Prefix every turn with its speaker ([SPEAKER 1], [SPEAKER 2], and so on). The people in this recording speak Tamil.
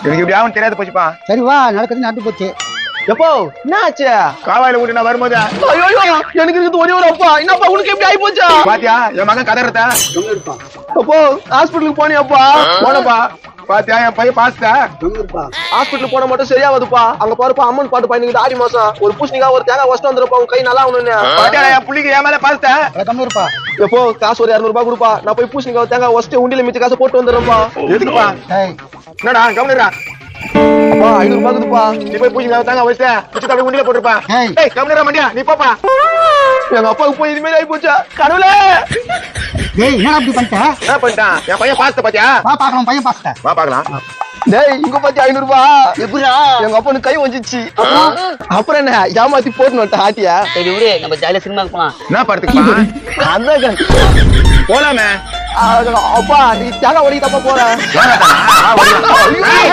[SPEAKER 1] எனக்கு இப்படி ஆகும் தெரியாது போச்சுப்பா.
[SPEAKER 2] சரி வா, நடக்குது நடந்து போச்சு.
[SPEAKER 3] எப்போ என்ன ஆச்சு?
[SPEAKER 1] காவாயில விட்டு நான் வரும்போது
[SPEAKER 3] ஐயோ எனக்கு இருக்குது ஒரே ஒரு அப்பா. என்னப்பா உனக்கு எப்படி ஆகி போச்சா?
[SPEAKER 1] பாத்தியா என் மகன் கதறத.
[SPEAKER 3] அப்போ ஹாஸ்பிட்டலுக்கு போனியாப்பா?
[SPEAKER 1] போனப்பா. பாத்தியா என் பையன் பாஸ்தா.
[SPEAKER 3] ஹாஸ்பிட்டல் போன மட்டும் சரியாவதுப்பா. அங்க பாருப்பா அம்மன் பாட்டு பாடினீங்க ஆடி மாசம். ஒரு பூசணிக்கா ஒரு தேங்காய் வச்சுட்டு வந்துருப்பா, உன் கை நல்லா ஆகணும்னு.
[SPEAKER 1] பாத்தியா என் புள்ளிக்கு என் மேல பாஸ்தா.
[SPEAKER 2] கம்மி இருப்பா.
[SPEAKER 3] எப்போ காசு ஒரு 200 ரூபாய் கொடுப்பா. நான் போய் பூசணிக்கா தேங்காய் வச்சுட்டு உண்டியில மிச்ச காசை போட்டு வந்துடுறேன்ப்பா.
[SPEAKER 1] எதுக்குப்பா?
[SPEAKER 2] ஏய்
[SPEAKER 1] என்னடா கவனிடா.
[SPEAKER 3] அப்பா 500 ரூபாய் கொடுப்பா.
[SPEAKER 1] நீ போய் பூஜை தாங்க வச்ச பிடிச்சி தடவை உண்டியில போட்டுருப்பா.
[SPEAKER 2] ஏய்.
[SPEAKER 1] ஏய் கவனிடா மண்டியா நீ போப்பா.
[SPEAKER 3] எங்க அப்பாவுக்கு போய் இதுமாரி ஆகி போச்சா? கடவுளே
[SPEAKER 2] டேய் என்னடா இப்படி பண்ணிட்ட?
[SPEAKER 1] என்ன பண்ணிட்டான் என் பையன் பாஸ்தா பாத்தியா?
[SPEAKER 2] வா பார்க்கலாம், பையன் பாஸ்த.
[SPEAKER 1] வா பாக்கலாம்.
[SPEAKER 3] டேய் இங்க பாத்தி 500 ரூபாய். எப்படிடா? எங்க அப்பனுக்கு கை வந்துச்சு. அப்புறம் என்ன ஏமாத்தி போட்டு வந்துட்டேன் ஆட்டியா.
[SPEAKER 4] சரி விடு, நம்ம ஜாலியா சினிமாக்கு போலாம்.
[SPEAKER 1] என்ன படத்துக்குப்பா?
[SPEAKER 3] அதான்
[SPEAKER 1] போலாமே.
[SPEAKER 3] அப்பா நீ தேங்காய் வடிக்கு தப்பா போற.
[SPEAKER 1] ஏன்